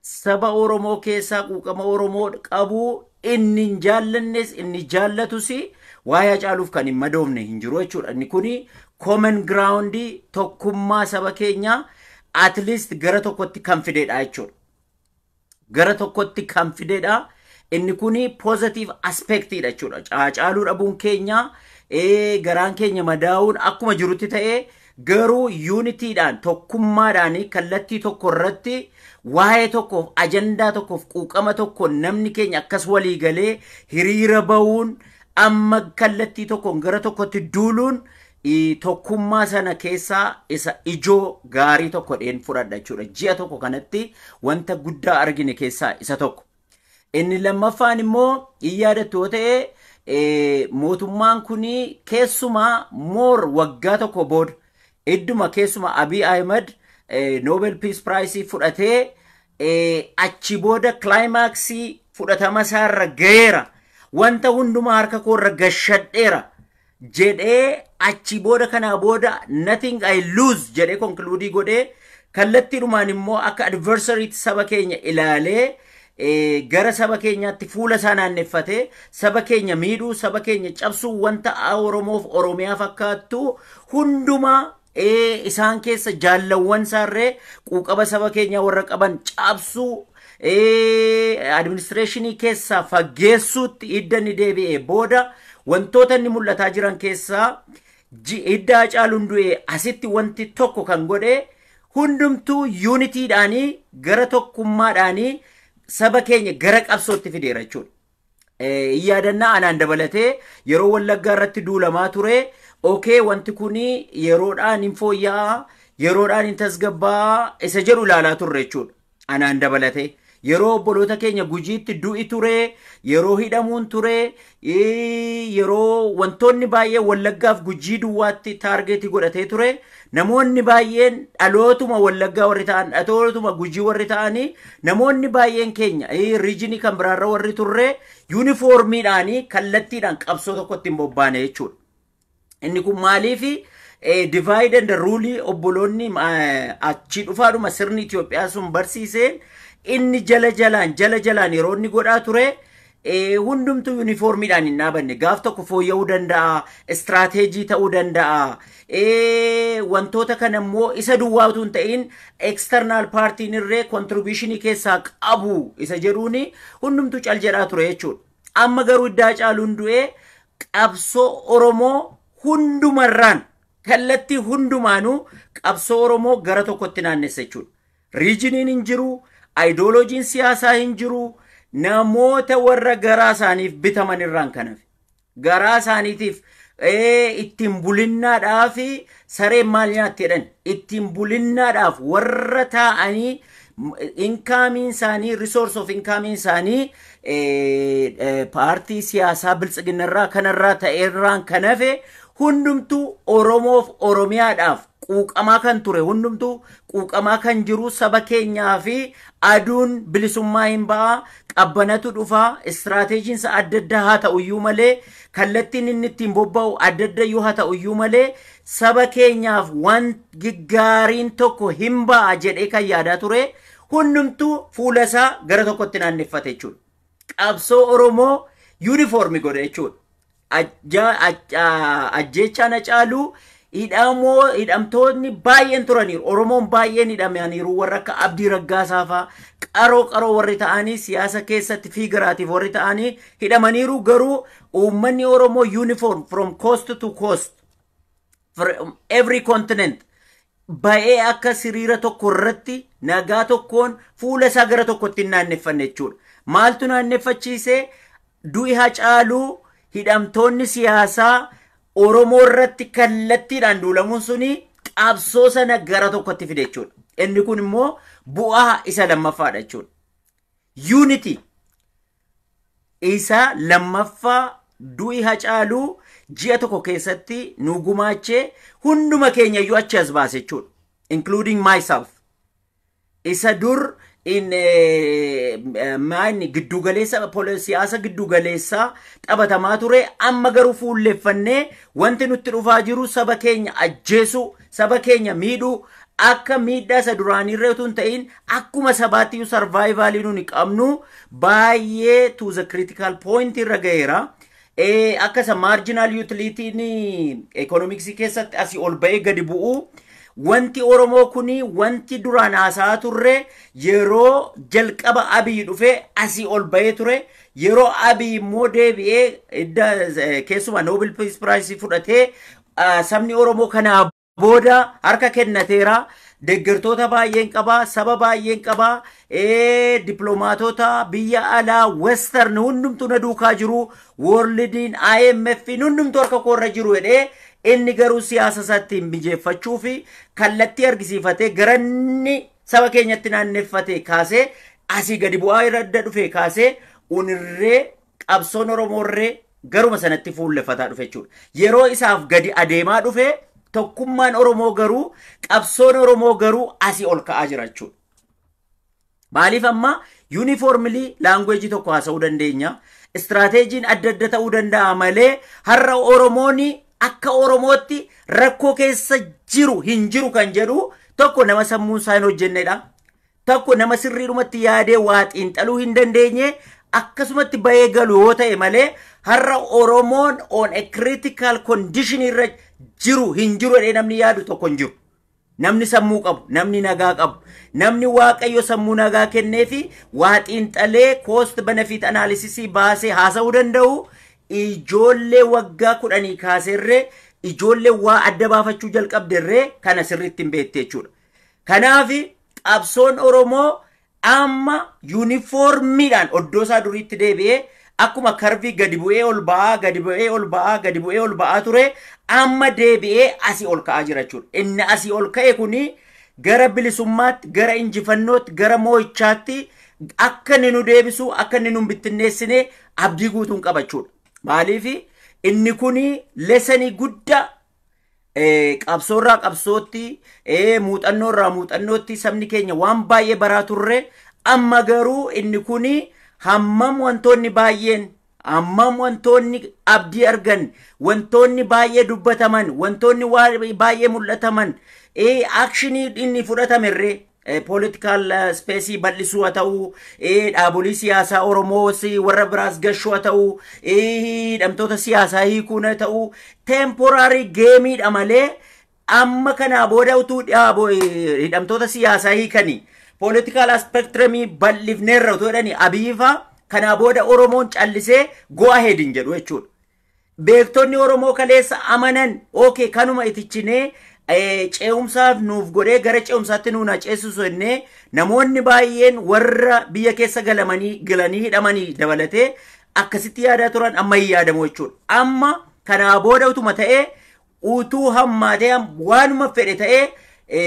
saba Oromoo keessaa quuqama Oromoo qabu inni hin jaallannes inni jaallatusi waa'ee Hacaaluuf kan hin madoofne hin jiru jechuudha. Inni kuni common ground tokkummaa saba keenya at least gara tokkotti kan fidedha jechuudha. Gara tokkotti kan fidedha. Inni kuni positive aspectidha jechuudha. Hacaaluu dhabuun keenya garaan keenya madaa'uun akkuma jirutti ta'ee garuu unityidhaan tokkummaadhaan kallattii tokko irratti waa'ee tokkoof ajandaa tokkoof quuqama tokko namni keenya akkas walii galee hiriira ba'uun amma kallattii tokkoon gara tokkotti duuluun tokkummaa sana keessaa isa ijoo gaarii tokko dheen fudhadha jechuudha. Ji'a tokko kanatti wanta guddaa argine keessaa isa tokko. Inni lammaffaan immoo yaadattu yoo ta'e mootummaan kuni keessumaa moor waggaa tokko booda idduma keessumaa Abiy Ahmed Nobel Peace Prize fudhatee achi booda climaxii fudhatama isaarra gaheera wanta hundumaa harka koorra gashadheera jedhee achi booda kana booda nothing I lose jedhee conclude godhee kallattiidhumaan immoo akka adversary saba keenya ilaalee gara saba keenyaatti fuula isaa naanneffatee saba keenya miidhuu saba keenya cabsuu wanta Oromoof Oromiyaa fakkaattu hundumaa isaan keessa jaallawwan isaarree quuqama saba keenya warra qaban cabsuu administrationii keessaa fageessuutti idda ni deebi'ee booda wantoota inni mul'ataa jiran keessaa idda Hacaaluun du'e asitti wanti tokko kan godhe hundumtuu unityidhaanii gara tokkummaadhaanii saba keenya gara qabsootti fideera jechuudha. Yaadannaa anaan dabalatee yeroo Wallaggaa irratti duulamaa ture okay wanti kuni yeroodhaan hin fooyya'aa yeroodhaan hin tasgabbaa isa jedhu ilaalaa turre jechuudha. Anaan dabalatee yeroo obboloota keenya Gujiitti du'i ture yeroo hidhamuun ture yeroo wantoonni baay'ee Wallaggaaf Gujii duwwaatti taargeetii godhatee ture namoonni baay'een dhalootuma Wallaggaa warri ta'an dhalootuma Gujii warri ta'anii namoonni baay'een keenya riijinii kan biraarra warri turre yuunifoormiidhaanii kallattiidhaan qabsoo tokkotti hin bobbaane jechuudha. Inni kun maaliifi divide and rule obboloonni achi dhufaadhuma sirni Itoophiyaa sun barsiiseen inni jala jalaan yeroo inni godhaa ture hundumtu uniformiidhaan hin dhaabanne gaaf tokko fooyya'uu danda'a istirateejii ta'uu danda'a wantoota kana immoo isa duwwaatu hin ta'in external partiin irree contributionii keessaa qabu isa jedhuuni hundumtu cal jedhaa ture jechuudha. Amma garuu idda Hacaaluun du'ee qabsoo Oromoo hundumarraan kallattii hundumaanuu qabsoo Oromoo gara tokkotti naannessa jechuudha. Riijiniin hin jiru ideolojiin siyaasaa hin jiru namoota warra garaa isaaniif bitaman irraan kanaaf garaa isaaniitiif ittiin bulinnaadhaaf sareen maal nyaatti jedhan ittiin bulinnaadhaaf warra taa'anii inkaamiin isaanii resource of inkaamiin isaanii paartii siyaasaa biltsiginnarraa kanarraa ta'eerraan kanafe hundumtuu Oromoof Oromiyaadhaaf quuqamaa kan ture hundumtuu quuqamaa kan jiru saba keenyaa fi aduun bilisummaa hin ba'a qabbanatu dhufa istirateejiin isa adda addaa haa ta'uyyuu malee kallattiin inni ittiin bobba'u adda addayyuu haa ta'uyyuu malee saba keenyaaf waan gaggaariin tokko hin ba'a jedhee kan yaadaa ture hundumtuu fuula isaa gara tokkotti naanneffate jechuudha. Qabsoo Oromoo yuunifoormii godhe jechuudha. Ajjeechaan Hacaaluu hidhamtoonni baay'een turaniiru Oromoon baay'een hidhamaniiru warra akka Abdii Raggaasaa fa'aa qaroo warri ta'anii siyaasa keessatti fiigaraatiif warri ta'anii hidhamaniiru garuu uummanni Oromoo uniform from coast to coast from every continent baay'ee akka siriira tokko irratti nagaa tokkoon fuula isaa gara tokkotti naanneffanne jechuudha. Maaltu naanneffachiise du'i Hacaaluu hidhamtoonni siyaasaa Oromoo irratti kallattiidhaan duulamuun suni qabsoo sana gara tokkotti fide jechuudha. Inni kun immoo bu'aa isa lammaffaadha jechuudha. Unity isa lammaffaa du'i Hacaaluu ji'a tokko keessatti nu gumaachee hunduma keenya iyyuu achi as baase jechuudha. Including myself. Isa dur maanni giddugaleessa siyaasa giddugaleessaa taphatamaa ture amma garuu fuulleffannee wanti nutti dhufaa jiru saba keenya ajjeesu saba keenya miidhuu akka miidhaa isa duraanii irra utuu hin ta'in akkuma sabaatti survivalii nuuni qabnu baay'ee to the critical point irra ga'eera. Akka isa marginal utility ni economics keessatti asii ol ba'ee gadi bu'u. Wanti Oromoo kuni wanti duraan haasaa turre yeroo jalqaba Abiy dhufe asii ol ba'ee ture. Yeroo Abiy immoo deebi'ee keessumaa Nobel Peace Prize fudhatee sabni Oromoo kanaa booda harka kennateera. Deeggartoota baay'een qaba, saba baay'een qaba, diplomaatota biyya alaa western hundumtu na duukaa jiru, worldiin IMF hundumtu harka koorra jiru jedhee inni garuu siyaasa isaatti mijeeffachuu fi kallattii argisiifatee garanni saba keenyatti naanneffatee kaasee asii gadi bu'aa irra adda dhufe kaasee unirree qabsoon Oromoorree garuma sanatti fuulleffataa dhufe jechuudha. Yeroo isaaf gadi adeemaa dhufe tokkummaan Oromoo garuu qabsoon Oromoo garuu asii ol ka'aa jira jechuudha. Maaliif amma uniformly language tokko haasa'uu dandeenya. Istirateejiin adda adda ta'uu danda'a malee har'a Oromooni akka Oromootti rakkoo keessa jiru hin jiru kan jedhu tokko nama sammuun isaa hin hojjennedha. Tokko nama sirriidhumatti yaadee waa xiinxaluu hin dandeenye akkasumatti bahee galu yoo ta'e malee har'a Oromoon on a critical condition irra jiru hin jiru jedhee namni yaadu tokko hin jiru. Namni sammuu qabu, namni nagaa qabu, namni Waaqayyo sammuu nagaa kenneefi waa xiinxalee cost benefit analysis baasee haasa'uu danda'u ijoollee waggaa 10 kaaserree ijoollee waa adda baafachuu jalqabderree kana sirriitti hin beekte jechuudha. Kanaaf qabsoon Oromoo amma uniformiidhaan oddoo isaa duriitti deebi'ee akkuma karvii gadi bu'ee ol ba'aa gadi bu'ee ol ba'aa gadi bu'ee ol ba'aa ture amma deebi'ee asii ol ka'aa jira jechuudha. Inni asii ol ka'e kuni gara bilisummaatti, gara injifannootti, gara moo'ichaatti akka inni nu deebisu, akka inni nu bittinneessine abdii guutuun qaba jechuudha. Maaliif inni kuni lesanii guddaa qabsoorraa qabsootti, muuxannoorraa muuxannootti sabni keenya waan baay'ee baraa turre amma garuu inni kuni hammam wantoonni baay'een hammam wantoonni abdii argan wantoonni baay'ee dubbataman wantoonni baay'ee mul'ataman actionii inni fudhatamerree political space bal'isuu haa ta'u dhaabolee siyaasaa Oromoos warra biraas gashuu haa ta'u hidhamtoota siyaasaa hiikuun haa ta'u temporary gameedha malee amma kanaa booda utuu hidhamtoota siyaasaa hiikanii political spectrum bal'ifneerra utuu jedhanii Abiyyiifaa kanaa booda Oromoon callisee go ahead hin jedhu jechuudha. Beektonni Oromoo kaleessa amanan okay kanuma itichinee ce'umsaaf nuuf godhee gara ce'umsaatti nuuna ceessisu jennee namoonni baay'een warra biyya keessa galanii hidhamanii dabalatee akkasitti yaadaa turan amma hin yaadamu jechuudha. Amma kanaa booda utuma ta'ee utuu hammaatee waanuma fedhe ta'ee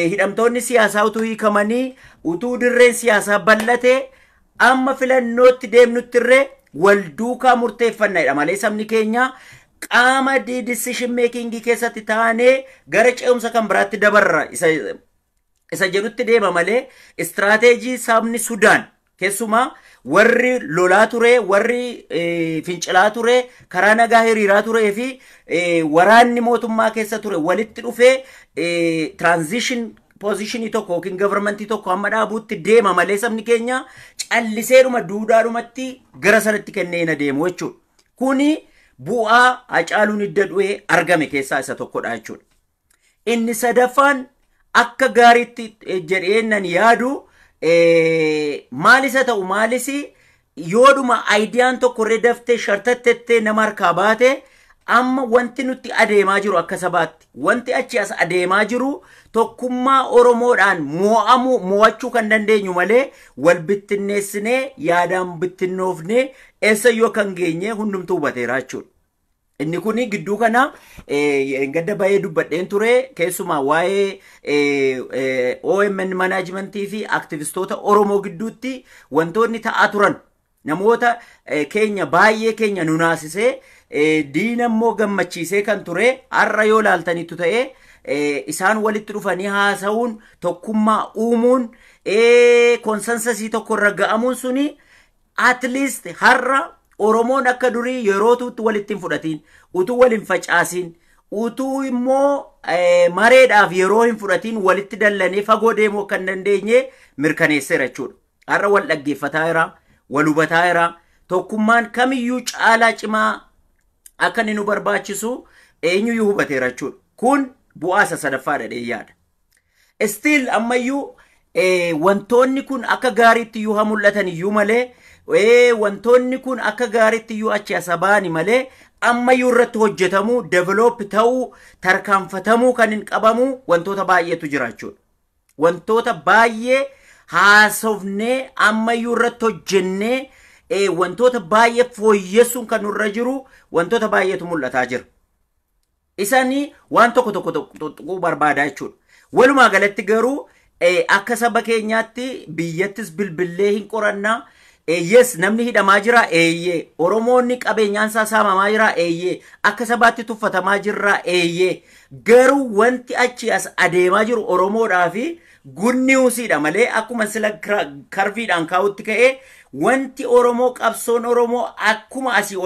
hidhamtoonni siyaasaa utuu hiikamanii utuu dirreen siyaasaa bal'atee amma filannootti deemnutti irree wal duukaa murteeffannaadha malee sabni keenya qaama decision making keessatti taanee gara ce'umsa kan biraatti dabarra isa jedhutti deema malee istirateejii sabni Sudaan keessumaa warri lolaa ture warri fincilaa ture karaa nagaa hiriiraa turee fi waraanni mootummaa keessa ture walitti dhufee transition position tokko yookiin governmentii tokko amma dhaabuutti deema malee sabni keenya calliseedhuma duudhaadhumatti gara sanatti kennee na deemu jechuudha. Kuni bu'aa Hacaaluun Hidda Du'ee argame keessaa isa tokkodha jechuudha. Inni sadaffaan akka gaariitti jedheennan yaadu maalisa ta'u maalisi yoodhuma aayidiyaan tokko irree daftee shartattettee nama harkaa baate amma wanti nutti adeemaa jiru akka sabaatti wanti achi as adeemaa jiru tokkummaa Oromoodhaan mo'achuu kan dandeenyu malee wal bittinneessinee yaadaan bittinnoofnee eessayyoo kan geenye hundumtuu hubateera jechuudha. Inni kuni gidduu kana gadda baay'ee dubbadheen ture keessumaa waa'ee OMN managementii fi aktivistoota Oromoo gidduutti wantoonni ta'aa turan namoota keenya baay'ee keenya nunaasisee diina immoo gammachiisee kan ture har'a yoo laaltaniitu ta'ee isaan walitti dhufanii haasa'uun tokkummaa uumuun konsensasii tokko irra ga'amuun suni at least har'a Oromoon akka durii yeroo tuutti walitti hin fudhatiin utuu waliin facaasin utuu immoo mareedhaaf yeroo hin fudhatiin walitti dallanii fagoo deemuu kan dandeenye mirkaneesseera jechuudha. Har'a wal dhaggeeffataa jira, wal hubataa jira. Tokkummaan kamiyyuu caalaa cimaa akka inni nu barbaachisu eenyuyyuu hubateera jechuudha. Kun bu'aa isa sadaffaadha dheeyyaadha. Still ammayyuu wantoonni kun akka gaariitti iyyuu haa mul'atan iyyuu malee wantoonni kun akka gaariitti iyyuu achi asa baani malee ammayyuu irratti hojjetamuu, develop ta'uu, tarkaanfatamuu kan hin qabamu wantoota baay'eetu jira jechuudha. Wantoota baay'ee haasofnee ammayyuu irratti hojjennee wantoota baay'ee fooyyessuun kan nurra jiru wantoota baay'eetu mul'ataa jira. Isaanii waan tokko tokko barbaadaa jechuudha. Walumaa galatti garuu akka saba keenyaatti biyyattis bilbillee hin qorannaa. Yes, namni hidhamaa jira eeyyee. Oromoonni qabeenyaan isaa saamamaa jira eeyyee. Akka sabaatti tuffatamaa jirra eeyyee. Garuu wanti achi as adeemaa jiru Oromoodhaa fi gunniusiidha malee akkuma sila karviidhaan kaa'utti ka'ee wanti Oromoo qabsoon Oromoo akkuma asii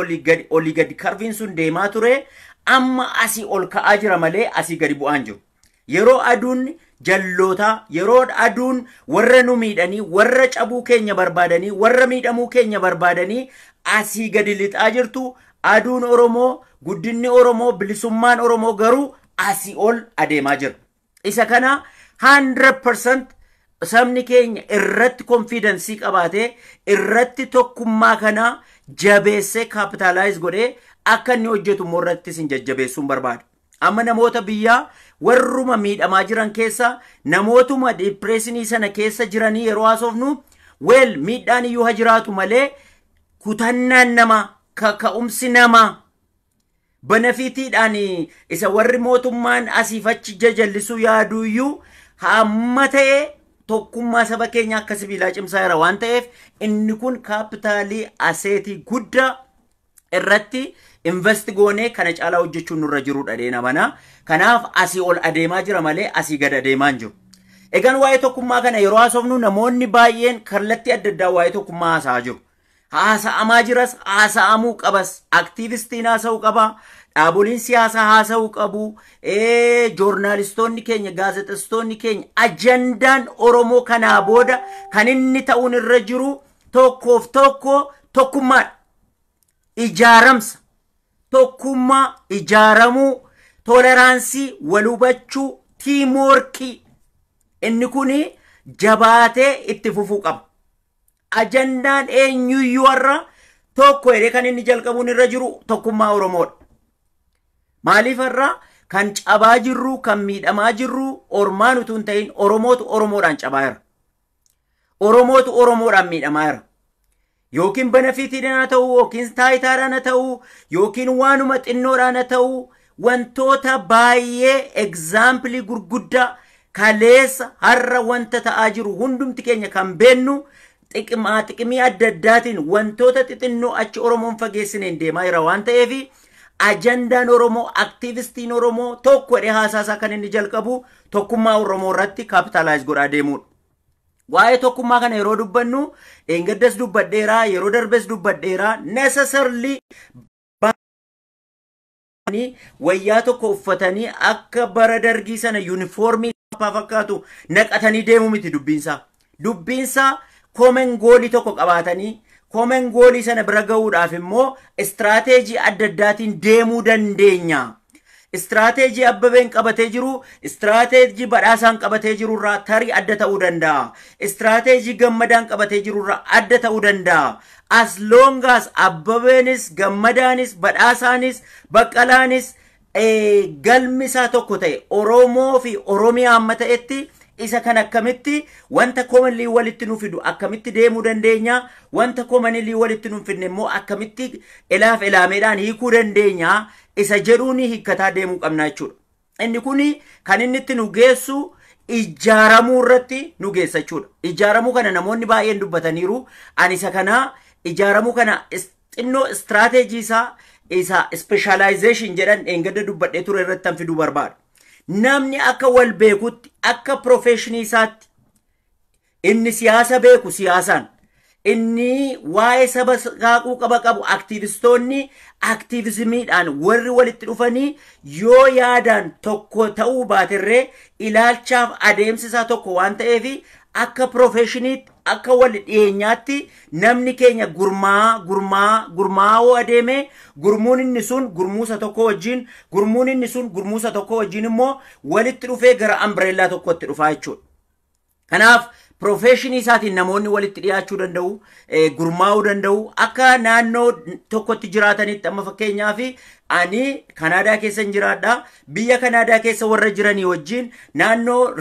olii gadi karviin sun deemaa ture amma asii ol ka'aa jira malee asii gadi bu'aan jiru. Yeroo aduun jalloota, yeroo aduun warra nu miidhanii, warra cabuu keenya barbaadanii, warra miidhamuu keenya barbaadanii asii gadi lixaa jirtu. Aduun Oromoo, guddinni Oromoo, bilisummaan Oromoo garuu asii ol adeemaa jira. Isa kana 100% sabni keenya irratti confidence qabaatee irratti tokkummaa kana jabeessee capitalize godhee akka inni hojjetu irrattis hin jajjabeessuun barbaada. Amma namoota biyyaa warruma miidhamaa jiran keessa namootuma depressionii sana keessa jiranii yeroo haasofnu miidhaan iyyuu haa jiraatu malee kutannaan nama kaka'umsi nama benefitiidhaan isa warri mootummaan asiif achi jajallisuu yaaduu iyyuu hamma ta'e tokkummaa saba keenya akka sibiilaa cimsaa jira waan ta'eef inni kun kaapitaalii aseetii guddaa irratti invest goonee kana caalaa hojjechuun nurra jirudha dheena mana. Kanaaf asii ol adeemaa jira malee asii gad adeemaa hin jiru. Egaan waa'ee tokkummaa kana yeroo haasofnu namoonni baay'een kallattii adda addaa waa'ee tokkummaa haasa'aa jiru. Haasa'amaa jiras, haasa'amuu qabas, aktiivistiin haasa'uu qaba, dhaaboliin siyaasaa haasa'uu qabu, joornaalistoonni keenya, gaazexeessitoonni keenya ajandaan Oromoo kanaa booda kan inni ta'uun irra jiru tokkoof tokko tokkummaadha. Ijaaramsa. Tokkummaa, ijaaramuu, toleraansii, wal hubachuu, tiimworkii. Inni kuni jabaatee itti fufuu qaba. Ajandaan eenyuyyuu irra tokko jedhee kan inni jalqabuun irra jiru tokkummaa Oromoodha. Maaliif irra kan cabaa jirru, kan miidhamaa jirru ormaan utuu hin ta'in Oromootu Oromoodhaan cabaa jira. Oromootu Oromoodhaan miidhamaa jira. Yookiin benefitiidhaan haa ta'u, yookiin taayitaadhaan haa ta'u, yookiin waanuma xinnoodhaan haa ta'u, wantoota baay'ee example gurguddaa kaleessa har'a wanta ta'aa jiru hundumti keenya kan beennu xiqimii adda addaatiin wantoota xixinnoo achi Oromoon fageessineen deemaa jira waan ta'eef ajandaan Oromoo, aktiivistiin Oromoo tokko jedhee haasaasaa kan inni jalqabu tokkummaa Oromoo irratti capitalize godhaa deemuudha. Waa'ee tokkummaa kana yeroo dubbannu engaddas dubbadheeraa, yeroo darbes dubbadheeraa, necessarily wayyaa tokko uffatanii akka bara dargii sana uniformii fakkaatu naqatanii deemu miti dubbiinsaa. Dubbiinsaa komen goolii tokko qabaatanii komen goolii sana bira ga'uudhaaf immoo istirateejii adda addaatiin deemuu dandeenya. Istirateejii Abbabeen qabatee jiru, istirateejii Badhaasaan qabatee jiru irraa tarii adda ta'uu danda'a. Istirateejii Gammadaan qabatee jiru irraa adda ta'uu danda'a. As long as Abbabeenis, Gammadaanis, Badhaasaanis, Baqqalaanis galmi isaa tokko ta'e Oromoo fi Oromiyaa amma ta'etti isa kan akkamitti wanta commonly walitti nu fidu akkamitti deemuu dandeenya, wanta commonly walitti nu fidne immoo akkamitti ilaaf ilaameedhaan hiikuu dandeenya. Isa jedhuuni hiikkataa deemuu qabna jechuudha. Inni kuni kan inni itti nu geessu ijaaramuu irratti nu geessa jechuudha. Ijaaramuu kana namoonni baay'een dubbataniiru. Ani isa kana ijaaramuu kana xinnoo istirateejii isa specialization jedhan engadda dubbadhee ture irratti tan fiduu barbaada. Namni akka wal beekutti, akka professionii isaatti inni siyaasa beeku siyaasaan, inni waa'ee saba qaaquu qaba qabu aktivistoonni aktivismiidhaan warri walitti dhufanii yoo yaadaan tokko ta'uu baatirree ilaalchaaf adeemsisaa tokko waan ta'eef akka professionii akka wal dhiyeenyaatti namni keenya gurmaa'oo adeeme gurmuun inni sun gurmuusa tokko wajjin gurmuun inni sun gurmuusa tokko wajjin immoo walitti dhufee gara umbrellaa tokkotti dhufaa jechuudha. Kanaaf professionii isaatiin namoonni walitti dhiyaachuu danda'u, gurmaa'uu danda'u, akka naannoo tokkotti jiraatanitti amma fakkeenyaaf ani Kanaadaa keessa jiraadha. Biyya Kanaadaa keessa warra jiranii wajjin naannoo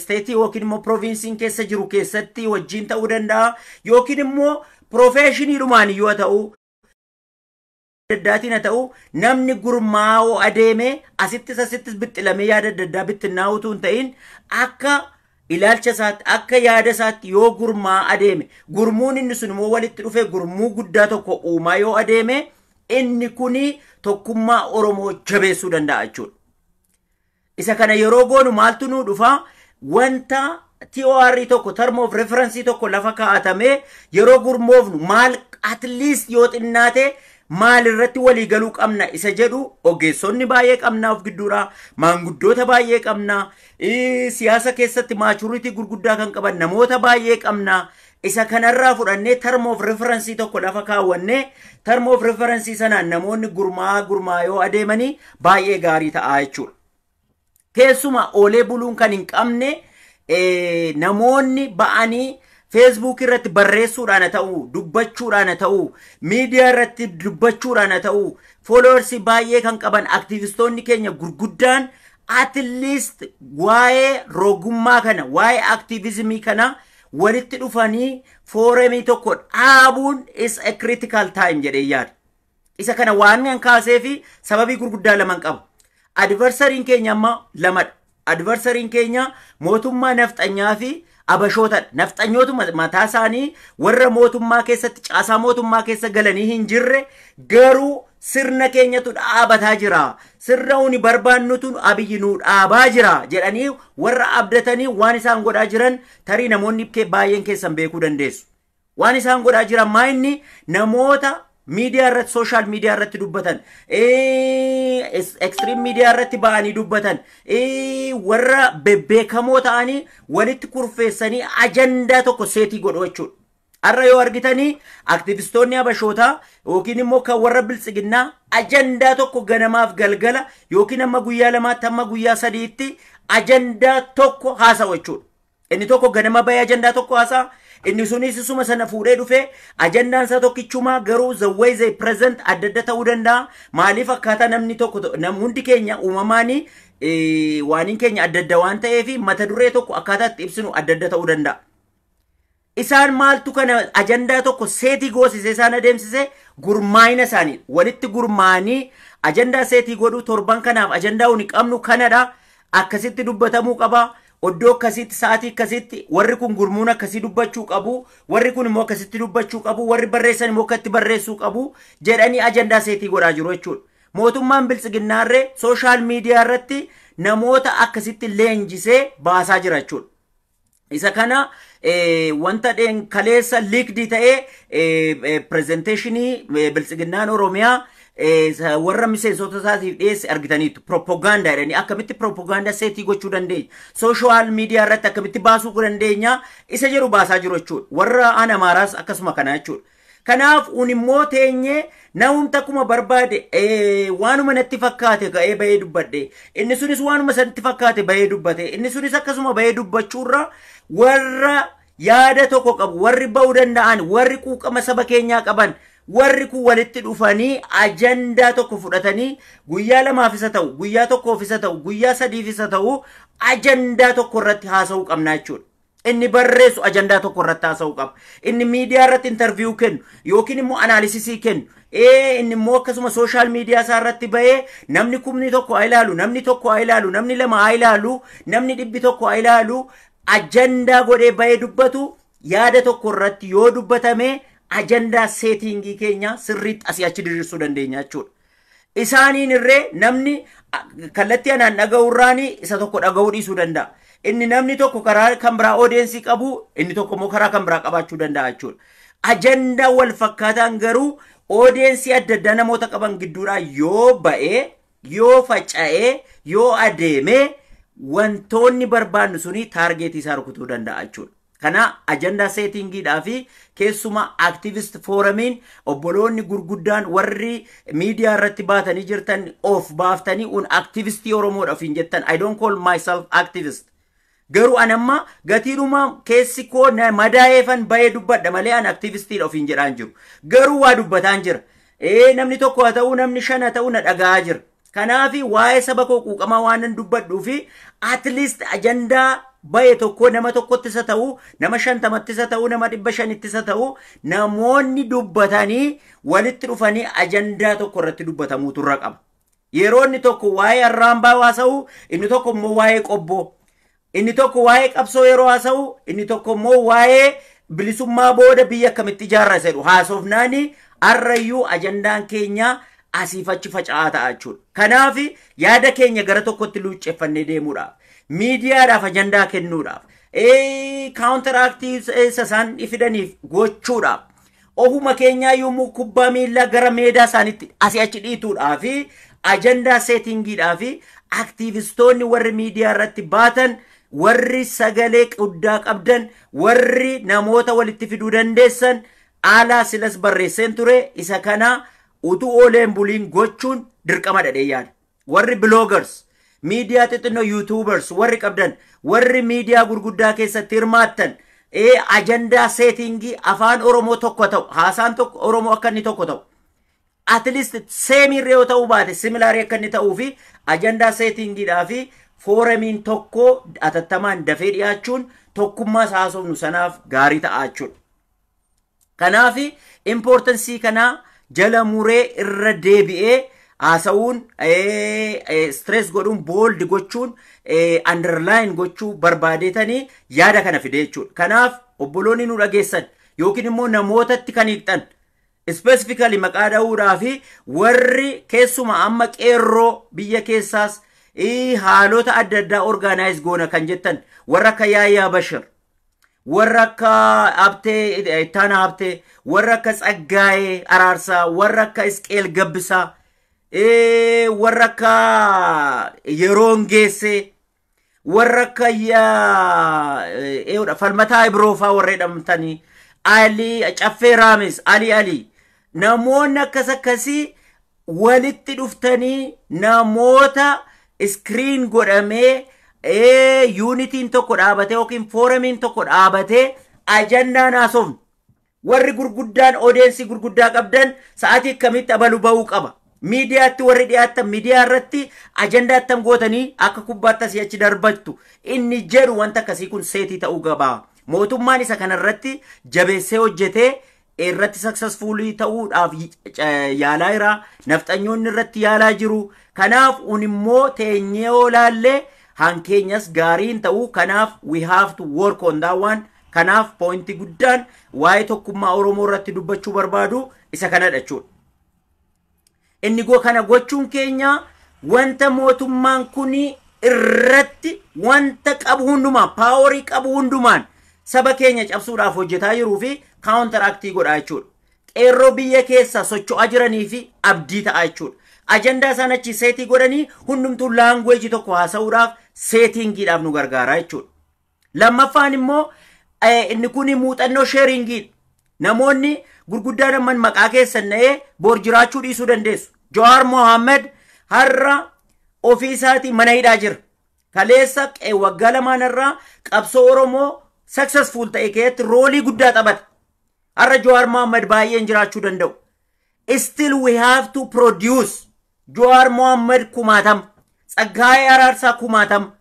state yookiin immoo provinsiin keessa jiru keessatti wajjin ta'uu danda'a yookiin immoo professionii dhumaan yoo ta'u daddaatiin ta'u namni gurmaa'oo adeeme asittis bixxilamee yaada daddaa bittinnaa'utu hin ta'in akka ilaalcha isaatti akka yaada isaatti yoo gurmaa adeeme gurmuun inni sun immoo walitti dhufee gurmuu guddaa tokko uumaa yoo adeeme inni kuni tokkummaa Oromoo jabeessuu danda'a jechuudha. Isa kana yeroo goonu maaltu nuu dhufa wanta TOR tokko term of reference tokko lafa kaa'atamee yeroo gurmoofnu maal at least yoo xinnaate maal irratti walii galuu qabna isa jedhu ogeessonni baay'ee qabna of gidduudha maanguddoota baay'ee qabna siyaasa keessatti maachuritii gurguddaa kan qaban namoota baay'ee qabna isa kanarraa fudhannee term of reference tokko lafa kaawwannee term of reference sanaan namoonni gurmaa yoo adeemanii baay'ee gaarii ta'a jechuudha. Keessuma oolee buluun kan hin qabne namoonni ba'anii Facebook irratti barreessuudhaan ta'u dubbachuudhaan ta'u media irratti dubbachuudhaan ta'u followers baay'ee kan qaban aktivistoonni keenya gurguddaan at least waa'ee rogummaa kana waa'ee aktivismii kana walitti dhufanii foorumii tokko dhaabuun is a critical time jedhee yaada. Isa kana waan kaasee fi sababii gurguddaa lama qaba. Adversariin keenya amma lamadha. Adversariin keenya mootummaa nafxanyaa fi abashoota nafxanyoota mataa isaanii warra mootummaa keessatti caasaa mootummaa keessa galanii hin jirre garuu sirna keenyatu dhaabataa jira sirna uni barbaannutu abiyyi nu dhaabaa jira jedhanii warra abdatanii waan isaan godhaa jiran tarii namoonni baay'een keessan beekuu dandeessu. Waan isaan godhaa jiran maayinni namoota media irratti social media irratti dubbatan extreme media irratti ba'anii dubbatan warra bebbeekamoo ta'anii walitti kurfeessanii ajandaa tokko seetii godhu jechuudha. Har'a yoo argitanii aktivistoonni abashootaa yookiin immoo kan warra biltsiginnaa ajandaa tokko ganamaaf galgala yookiin amma guyyaa lamaatti amma guyyaa sadiitti ajandaa tokko haasa'u jechuudha. Inni tokko ganama bayee ajandaa tokko haasa'a. Inni sunis isuma sana fuudhee dhufe ajandaan isaa tokkichuma garuu the way they present adda adda ta'uu danda'a. Maaliif akkaataa namni tokko hundi keenya uumamaanii waaniin keenya adda adda waan ta'eef mata duree tokko akkaataa itti ibsinu adda adda ta'uu danda'a. Isaan maaltu kana ajandaa tokko seetii goosise isaan adeemsise gurmaa'ina isaanii walitti gurmaa'anii ajandaa seetii godhuu torban kanaaf ajandaa uni qabnu kanadha akkasitti dubbatamuu qaba. Oddoo akkasitti sa'aatii akkasitti warri kun gurmuun akkasii dubbachuu qabu warri kun immoo akkasitti dubbachuu qabu warri barreessan immoo akkatti barreessuu qabu jedhanii ajandaa seetii godhaa jiru jechuudha. Mootummaan biltsiginnaarree social media irratti namoota akkasitti leenjisee baasaa jira jechuudha. Isa kana wanta kaleessa liikdii ta'ee presentationii biltsiginnaan Oromiyaa warra miseensota isaatiif dhiyeesse argitaniitu propaganda jedhanii akkamitti propaganda seetii gochuu dandeenya social media irratti akkamitti baasuu dandeenya isa jedhu baasaa jiru jechuudha. Warra Amaaraas akkasuma kana jechuudha. Kanaaf unimmoo teenyee namumta akkuma barbaade waanuma natti fakkaate ga'ee bahee dubbadhe inni sunis waanuma sanatti fakkaate bahee dubbate inni sunis akkasuma bahee dubbachuurra warra yaada tokko qabu warri ba'uu danda'an warri quuqama saba keenyaa qaban warri kun walitti dhufanii ajandaa tokko fudhatanii guyyaa lamaaf isa ta'u guyyaa tokkoof isa ta'u guyyaa sadiif isa ta'u ajandaa tokko irratti haasa'uu qabna jechuudha. Inni barreessu ajandaa tokko irratti haasa'uu qaba. Inni miidiyaa irratti interview kennu yookiin immoo analysis kennu. Inni immoo akkasuma social media isaa irratti bahee namni kumni tokko haa ilaalu, namni tokko haa ilaalu, namni lama haa ilaalu, namni dhibbi tokko haa ilaalu ajandaa godhee bahee dubbatu yaada tokko irratti yoo dubbatame ajandaa seetingii keenya sirriitti asii achi diriirsuu dandeenya jechuudha. Isaaniin irree namni kallattii anaan dhaga'urraani isa tokko dhaga'uu dhiisuu danda'a. Inni namni tokko karaa kan biraa audience qabu inni tokko immoo karaa kan biraa qabaachuu danda'a jechuudha. Ajanda wal fakkaatan garuu audience adda addaa namoota qaban gidduudhaa yoo ba'ee yoo faca'ee yoo adeemee wantoonni barbaannu suni taargeetii isaa rukutuu danda'a jechuudha. Kana agenda settingiidhaa fi keessuma activist forumiin obboloonni gurguddaan warri miidiyaa irratti baatanii jirtan of baaftanii un activistii Oromoodhaaf hin jettan. I don't call myself activist. Garuu anamma gatiidhuma keessi koo madaa'eefan bayee dubbadha malee an activistiidhaaf hin jedhaan jiru. Garuu waa dubbataan jira. Namni tokko haa ta'uu namni shan haa ta'uu na dhaga'aa jira. Kanaafi waa'ee saba koo quuqamaa waan nan dubbadhuu fi at least ajandaa baye tokko nama tokkotti isa ta'uu nama 50tti isa ta'uu nama 500tti isa ta'uu namoonni dubbatanii walitti dhufanii ajandaa tokko irratti dubbatamuu turra qaba. Yeroo inni tokko waa'ee arraambaa haasa'u inni tokko immoo waa'ee qobboo inni tokko waa'ee qabsoo yeroo haasa'u inni tokko immoo waa'ee bilisummaa booda biyya akkamitti ijaarra jedhu haasofnaani arrayyuu ajandaan keenya asiifachi faca'aa ta'a jechuudha. Kanaaf yaada keenya gara tokkotti luucceeffannee deemuudhaaf miidiyaadhaaf ajandaa kennuudhaaf counteractive isaan ifidaniif gochuudhaaf ohuma keenyaa yommuu kubbaa miilaa gara meedaa isaaniitti asii achi dhiituudhaaf ajandaa settingiidhaaf aktivistoonni warri miidiyaa irratti baatan warri sagalee quddaa qabdan warri namoota walitti fiduu dandeessan alaa silas barreesseen ture isa kana utuu ooleen buliin gochuun dirqama dhadheeyyaadha. Warri bloggers miidiyaa xixinnoo YouTubers warri qabdan warri miidiyaa gurguddaa keessatti hirmaattan ajandaa settingii afaan Oromoo tokko ta'u haasaan tokko Oromoo akka inni tokko ta'u at least same yoo ta'u baate similar akka inni ta'uu fi ajandaa settingiidhaa fi forumiin tokko atattamaan dafee dhiyaachuun tokkummaa haasofnu sanaaf gaarii ta'a jechuudha. Kanaaf importance kana jala muree irra deebi'ee haasawuun stress godhuun bold gochuun underline gochuu barbaadeetanii yaada kana fide jechuudha. Kanaaf obboloonni nu dhageessan yookiin immoo namootatti kan hiiktan specifically maqaa dha'uudhaa fi warri keessuma amma qeerroo biyya keessaas haalota adda addaa organize goona kan jettan warra akka Yaayyaa Bashir warra akka Abtee Ittaanaa Abtee warra akka Tsaggaayee Araarsaa warra akka Isqeel Gabbisaa warra akka Yeroon Geessee warra akka Falmataa Ibroofaa warra jedhamtanii Ali Caffee Raamis Ali namoonni akkasii walitti dhuftanii namoota screen godhamee unitiin tokko dhaabate yookiin forumiin tokko dhaabate ajandaa haasofnu warri gurguddaan audience gurguddaa qabdan sa'aatii akkamitti abalu ba'uu qaba. Miidiyaatti warri dhiyaatan miidiyaa irratti ajandaa attam gootanii akka kubbaatti asii achi darbattu inni jedhu wanta akkasii kun seetii ta'uu qaba. Mootummaan isa kanarratti jabeessee hojjetee irratti successfully ta'uudhaaf yaalaa jira. Nafxanyoonni irratti yaalaa jiru. Kanaaf unimmoo teenyee olaallee hankeenyas gaariin ta'uu kanaaf we have to work on that one. Kanaaf pointi guddaan waa'ee tokkummaa Oromoo irratti dubbachuu barbaadu isa kanadha jechuudha. Inni kana gochuun keenya wanta mootummaan kuni irratti wanta qabu hundumaan paaworii qabu hundumaan saba keenya cabsuudhaaf hojjetaa jiruu fi counteractii godhaa jechuudha. Qeerroo biyya keessa socho'aa jiranii fi abdii ta'aa jechuudha. Ajandaa isaan achi seetii godhanii hundumtuu laanguweejii tokko haasa'uudhaaf seetingiidhaaf nu gargaaraa jechuudha. Lammaffaan immoo inni kuni muuxannoo sheeringiidha. Namoonni gurguddaan amman maqaa keessan na'ee boor jiraachuu dhiisuu dandeessu. Jawaar Mohammed har'a ofii isaatii mana hidhaa jira. Kaleessa waggaa lamaan irraa qabsoo Oromoo successful ta'e keessatti roolii guddaa taphata. Har'a Jawaar Mohammed baay'een jiraachuu danda'u. Still we have to produce Jawaar Mohammed kumaatam, Tsaggaayee Araarsaa kumaatam,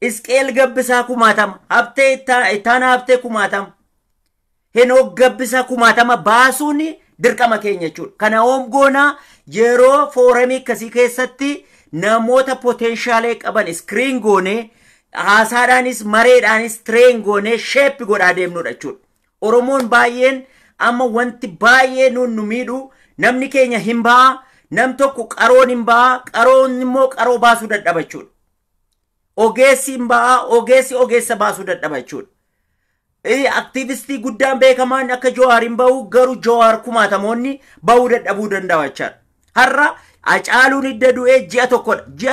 Isqeel Gabbisaa kumaatam, Abtee Ittaanaa Abtee kumaatam, Henook Gabbisaa kumaatama baasuun dirqama keenya jechuudha. Kana goonaa yeroo foorumii akkasii keessatti namoota potentiaalee qaban screen goonee haasaadhaanis mareedhaanis train goonee shape godhaa deemnudha jechuudha. Oromoon baay'een amma wanti baay'ee nu miidhu namni keenya hin ba'a nam tokko qaroon hin ba'a qaroon immoo qaroo baasuu dadhaba jechuudha. Ogeessi hin ba'a ogeessi ogeessa baasuu dadhaba jechuudha. aktivistii guddaan beekamaan akka Jawaarin bahu garuu Jawaar kumaatamoonni bahuu dadhabuu danda'u jechuudha. Har'a Hacaaluun hidda du'ee ji'a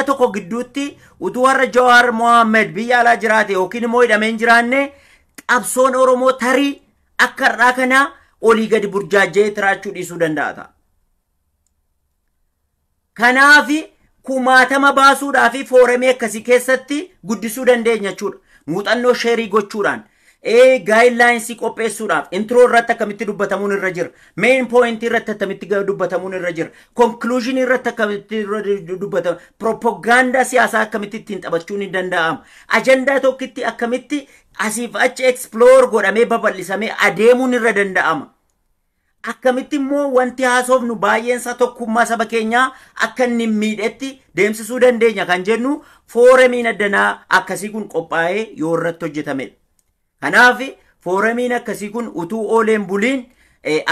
tokko gidduutti utuu har'a Jawaar Mohammed biyya alaa jiraate yookiin immoo hidhamee hin jiraanne qabsoon Oromoo tarii akka har'aa kana olii gadi burjaajee tiraachuu dhiisuu danda'a. Kanaaf kumaatama baasuudhaaf foorumii akkasii keessatti guddisuu dandeenya jechuudha. Muuxannoo sheerii gochuudhaan guidelines qopheessuudhaaf intro irratti akkamitti dubbatamuun irra jira, main point irratti akkamitti dubbatamuun irra jira, conclusion irratti akkamitti dubbatamu, propaganda siyaasaa akkamitti ittiin taphachuun ni danda'ama, ajandaa tokkitti akkamitti asiif achi explore godhamee babal'isamee adeemuun irra danda'ama. Akkamitti immoo wanti haasofnu baay'eensa tokkummaa saba keenyaa akka inni miidhetti deemsisuu dandeenya kan jennu foorumiin addanaa akkasii kun qophaa'ee yoo irratti hojjetamedha. Kanaaf foorumiin akkasii kun utuu ooleen buliin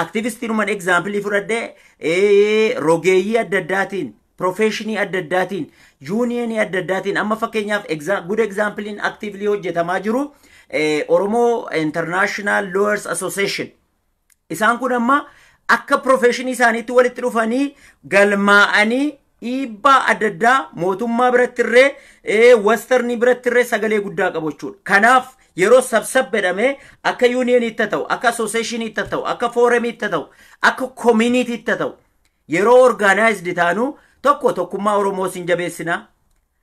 aktivistiinumaan egzaampilii fudhadhee rogeeyyii adda addaatiin, profeshinii adda addaatiin, yuuniyeenii adda addaatiin amma fakkeenyaaf good examplein actively hojjetamaa jiru Oromoo International Lawyers Association. Isaan kun amma akka profeshinii isaaniitti walitti dhufanii galmaa'anii dhiibbaa adda addaa mootummaa birattirree westernii birattirree sagalee guddaa qabu jechuudha. Kanaaf yeroo sabsab jedhamee akka yuuniyeniitti ta'u, akka associationiitti ta'u, akka foorumiitti ta'u, akka communityitti ta'u yeroo organized taanu tokkummaa Oromoo sin jabeessina.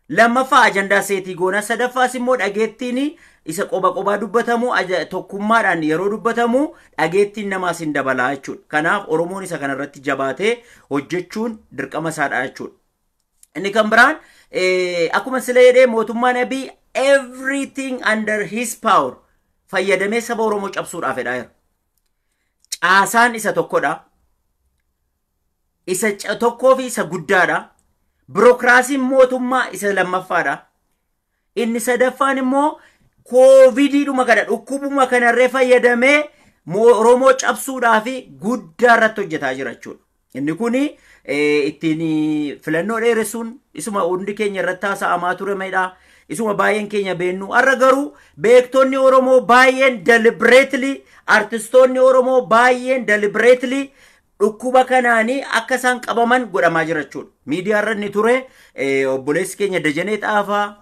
Lammaffaa ajandaa seetii goona. Sadaffaas immoo dhageettiin isa qoba dubbatamu tokkummaadhaan yeroo dubbatamu dhageettiin namaa sin dabalaa jechuudha. Kanaaf Oromoon isa kanarratti jabaatee hojjechuun dirqama isaadha jechuudha. Inni kan biraan akkuma sila jedhee mootummaan Abiy everything under his power fayyadamee saba Oromoo cabsuudhaaf fedhaa jira. Caasaan isa tokkodha. Isa tokkoo fi isa guddaadha. Birokraasiin mootummaa isa lammaffaadha. Inni sadaffaan immoo koovidiidhuma kana dhukkubuma kanarree fayyadamee Oromoo cabsuudhaaf guddaa irratti hojjetaa jira jechuudha. Inni kun ittiin filannoo dheeressuun isuma hundi keenya irratti haasa'amaa turemedha. Isuma baay'een keenya beennu. Har'a garuu beektonni Oromoo baay'een deliberately, artistoonni Oromoo baay'een deliberately dhukkuba kanaanii akka isaan qabaman godhamaa jira jechuudha. Miidiyaa irra inni ture obboleessi keenya Dajanee Xaafaa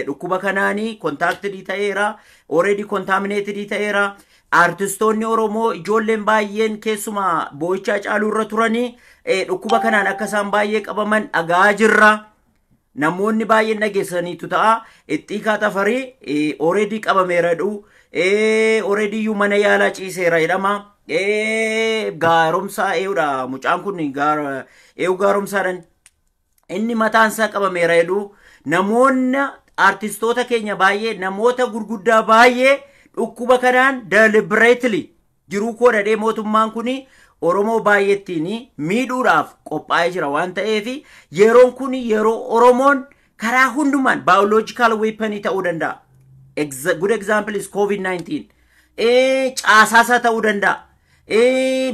dhukkuba kanaanii contacted ta'eera, already contaminated ta'eera. Artistoonni Oromoo ijoolleen baay'een keessumaa boo'ichaa Hacaaluu irra turanii dhukkuba kanaan akka isaan baay'ee qabaman dhagaa jirra. Namoonni baay'een dhageessaniitu ta'a. Ixxiiqaa Tafarii already qabameera jedhu. Already iyyuu mana yaalaa ciiseera jedhama. Gaaromsaa eeudha. Mucaan kun gaaromsaadhaan inni mataan isaa qabameera jedhu. Namoonni artistoota keenya baay'ee, namoota gurguddaa baay'ee dhukkuba kanaan deliberately jiruu koo dhadhee mootummaan kun Oromoo baay'eettiin miidhuudhaaf qophaa'ee jira waan ta'eef yeroon kun yeroo Oromoon karaa hundumaan biological weapon ta'uu danda'a. Good example is COVID-19. Caasaasaa ta'uu danda'a.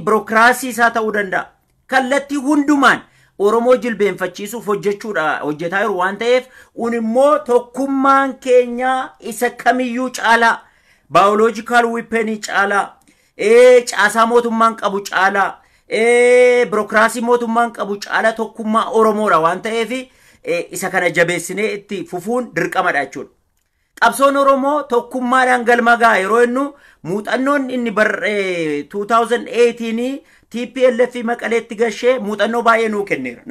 Birokraasii isaa ta'uu danda'a. Kallattii hundumaan Oromoo jilbeenfachiisuuf hojjetaa jiru waan ta'eef immoo tokkummaan keenya isa kamiyyuu caalaa, biological weapon caalaa, caasaa mootummaan qabu caalaa, birokraasii mootummaan qabu caalaa tokkummaa Oromoodha waan ta'eef isa kana jabeessinee itti fufuun dirqamadha jechuudha. Qabsoon Oromoo tokkummaadhaan galma ga'a yeroo innu muuxannoon inni 2018 TPLF Maqaleetti gashee muuxannoo baay'ee nuu kenneera.